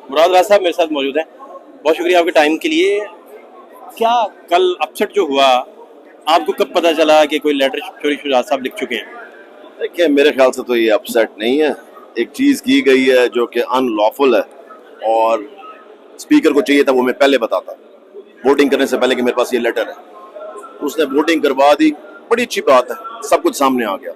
मुराद राज साहब मेरे साथ मौजूद हैं। बहुत शुक्रिया आपके टाइम के लिए। क्या कल अपसेट जो हुआ, आपको कब पता चला कि कोई लेटर चौधरी शुजात साहब लिख चुके हैं? देखिए, मेरे ख्याल से तो ये अपसेट नहीं है। एक चीज़ की गई है जो कि अनलॉफुल है और स्पीकर को चाहिए था वो मैं पहले बताता, वोटिंग करने से पहले कि मेरे पास ये लेटर है। उसने वोटिंग करवा दी, बड़ी अच्छी बात है, सब कुछ सामने आ गया।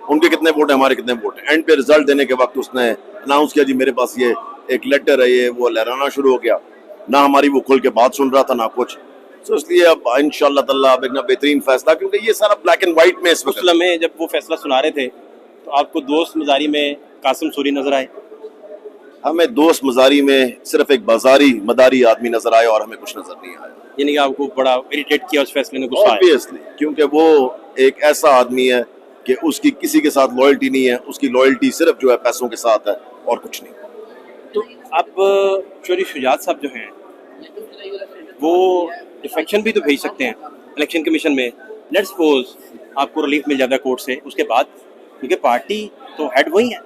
उनके कितने वोट हैं, हमारे कितने वोट हैं। एंड पे रिजल्ट देने के वक्त उसने अनाउंस किया, जी मेरे पास ये एक लेटर है, ये वो लहराना शुरू हो गया। ना हमारी वो खुल के बात सुन रहा था ना कुछ। तो इसलिए अब इंशाल्लाह ताला अब एक ना बेहतरीन फैसला, क्योंकि ये सारा ब्लैक एंड व्हाइट में इस उस वक्त। लम्हे जब वो फैसला सुना रहे थे तो आपको दोस्त मजारी में कासिम सूरी नजर आए? हमें दोस्त मजारी में सिर्फ एक बाजारी मदारी आदमी नजर आया और हमें कुछ नजर नहीं आया। यानी कि आपको बड़ा इरिटेट किया उस फैसले ने, गुस्सा आया? ऑब्वियसली, क्योंकि वो एक ऐसा आदमी है कि उसकी किसी के साथ लॉयल्टी नहीं है, उसकी लॉयल्टी सिर्फ जो है पैसों के साथ है और कुछ नहीं। तो अब चौधरी शुजात साहब जो हैं वो डिफेक्शन भी तो भेज सकते हैं इलेक्शन कमीशन में। लेट्स सपोज आपको रिलीफ मिल जाता है कोर्ट से, उसके बाद क्योंकि पार्टी तो हेड वही है।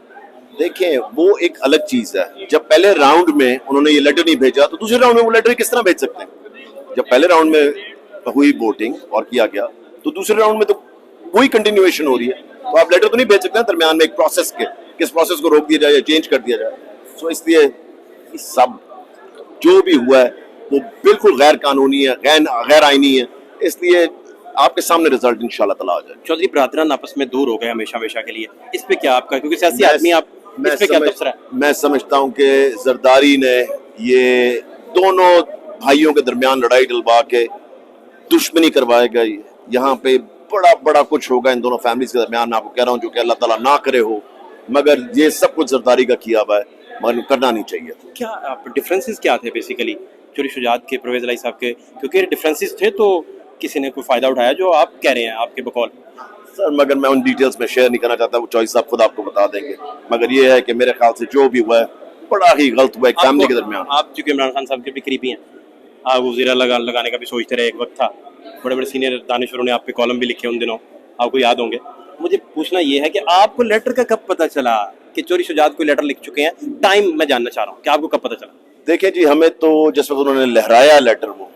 देखें, वो एक अलग चीज है। जब पहले राउंड में उन्होंने ये लेटर नहीं भेजा तो दूसरे राउंड में वो लेटर किस तरह भेज सकते हैं? जब पहले राउंड में हुई वोटिंग और किया गया तो दूसरे राउंड में तो वही कंटिन्यूएशन हो रही है, तो आप लेटर तो नहीं भेज सकते हैं दरमियान में एक प्रोसेस के, किस प्रोसेस को रोक दिया जाए या चेंज कर दिया जाए। सो इसलिए सब जो भी हुआ है वो बिल्कुल गैर कानूनी है, गैर आईनी है। इसलिए आपके सामने रिजल्ट इंशाल्लाह ताला आ जाए। चौधरी बरादरान आपस में दूर हो गए हमेशा हमेशा के लिए, इस पे क्या आपका, क्योंकि सियासी आदमी आप, इस पे क्या तबसरा है? मैं समझता हूँ कि जरदारी ने ये दोनों भाइयों के दरमियान लड़ाई डलवा के दुश्मनी करवाएगा। यहाँ पे बड़ा बड़ा कुछ होगा इन दोनों फैमिलीज के दरमियान। मैं आपको कह रहा हूँ जो कि अल्लाह ताला ना करे हो, मगर ये सब कुछ जरदारी का किया हुआ है, मगर करना नहीं चाहिए। क्या डिफरेंसेस क्या थे बेसिकली चौधरी शुजात के, परवेज इलाही साहब के? क्योंकि डिफरेंसेस थे तो किसी ने कोई फायदा उठाया जो आप कह रहे हैं आपके बकौल? सर, मगर मैं उन डिटेल्स में शेयर नहीं करना चाहता, वो चॉइस साहब खुद आपको बता देंगे। मगर ये है कि मेरे ख्याल से जो भी हुआ है बड़ा ही गलत हुआ है एक फैमिली के दरमियान। आप चूंकि इमरान खान साहब के भी करीबी हैं, आप वज़ीरा लगाने का भी सोचते रहे, एक वक्त था, बड़े बड़े सीनियर दानिशवरों ने आप पे कॉलम भी लिखे उन दिनों, आपको याद होंगे। मुझे पूछना ये है कि आपको लेटर का कब पता चला कि चौधरी शुजात कोई लेटर लिख चुके हैं? टाइम मैं जानना चाह रहा हूँ कि आपको कब पता चला? देखिए जी, हमें तो जिस वक्त उन्होंने लहराया लेटर वो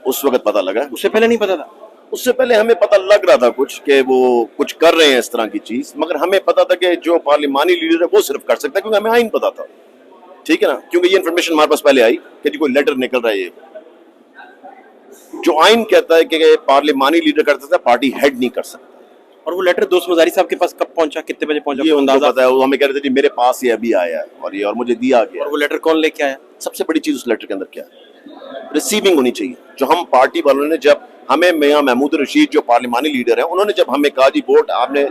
उस वक्त पता लगा। उससे पहले नहीं पता था? उससे पहले हमें पता लग रहा था कुछ कि वो कुछ कर रहे हैं इस तरह की चीज, मगर हमें पता था कि जो पार्लिमानी लीडर है वो सिर्फ कर सकता है, क्योंकि हमें आइन पता था। ठीक है ना, क्योंकि ये इन्फॉर्मेशन हमारे पास पहले आई कि जी कोई लेटर निकल रहा है। ये जो आइन कहता है कि पार्लिमानी लीडर कर सकता है, पार्टी हेड नहीं कर सकता। और वो लेटर दोस्त मजारी साहब के पास कब पहुंचा, कितने बजे पहुंचा? ये उनको पता है, वो हमें कह रहे थे जी मेरे पास ये अभी आया है और मुझे दिया गया। और वो लेटर कौन लेके आया? सबसे बड़ी चीज उस लेटर के अंदर क्या है? रिसीविंग होनी चाहिए। जो हम पार्टी वालों ने, जब हमें मियां महमूद रशीद जो पार्लिमानी लीडर है, उन्होंने जब हमें कहा जी वोट आपने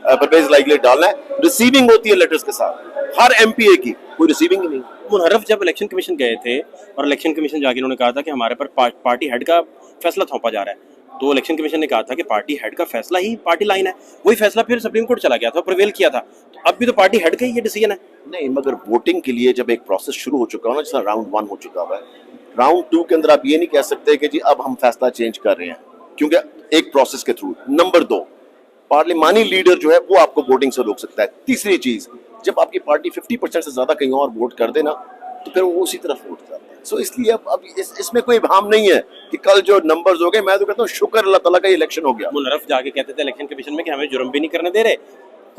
परवेज इलाही के लिए डालना है, रिसीविंग होती है लेटर्स के साथ। हर एमपीए की कोई रिसीविंग ही नहीं। मुनहरफ जब इलेक्शन कमीशन गए थे और इलेक्शन कमीशन जाके उन्होंने कहा था कि हमारे पर पार्टी हेड का फैसला थोपा जा रहा है, तो इलेक्शन कमीशन ने कहा था कि पार्टी हेड का फैसला ही पार्टी लाइन है। वही फैसला फिर सुप्रीम कोर्ट चला गया था, प्रिवेल किया था। तो अब भी तो पार्टी हेड का ही ये डिसीजन है। नहीं, मगर वोटिंग के लिए जब एक प्रोसेस शुरू हो चुका है ना, जैसा राउंड 1 हो चुका है, राउंड 2 के अंदर आप ये नहीं कह सकते कि जी अब हम फैसला चेंज कर रहे हैं, क्योंकि एक प्रोसेस के थ्रू। नंबर 2, पार्लिमानी लीडर जो है वो आपको वोटिंग से रोक सकता है। तीसरी चीज, जब आपकी पार्टी 50% से ज्यादा कहीं और वोट कर देना तो फिर वो उसी तरफ वोट करता है। सो इसलिए अब इसमें कोई इबाम नहीं है कि कल जो नंबर्स हो गए, मैं तो कहता हूँ शुक्र अल्लाह ताला का इलेक्शन हो गया। मुनहरफ जाके कहते थे इलेक्शन कमीशन में कि हमें जुर्म भी नहीं करने दे रहे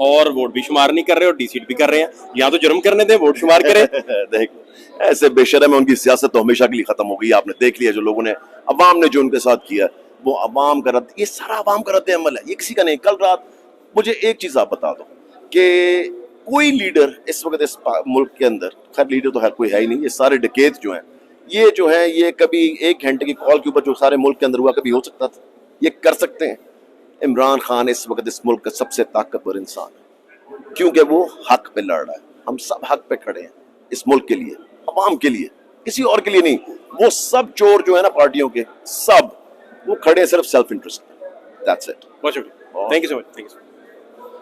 और वोट भी शुमार नहीं कर रहे और डीसीट भी कर रहे हैं, यहाँ तो जुर्म करने दे, वोट शुमार करें। देखो, ऐसे बेशरम है, उनकी सियासत तो हमेशा के लिए खत्म हो गई। आपने देख लिया जो लोगों ने, अवाम ने जो उनके साथ किया, वो अवाम का रद्द, ये सारा अवाम का रद्द अमल है, ये किसी का नहीं। कल रात मुझे एक चीज आप बता दो कि कोई लीडर इस वक्त इस मुल्क के अंदर, खैर लीडर तो हर कोई है ही नहीं, ये सारे डकैत जो हैं, ये कभी 1 घंटे की कॉल के ऊपर जो सारे मुल्क के अंदर हुआ कभी हो सकता था? ये कर सकते हैं? इमरान खान इस वक्त इस मुल्क का सबसे ताकतवर इंसान है, क्योंकि वो हक पे लड़ रहा है। हम सब हक पे खड़े हैं इस मुल्क के लिए, अवाम के लिए, किसी और के लिए नहीं। वो सब चोर जो है ना पार्टियों के, सब वो खड़े हैं सिर्फ सेल्फ इंटरेस्ट। That's it. बहुत शुक्रिया, थैंक यू सो मच।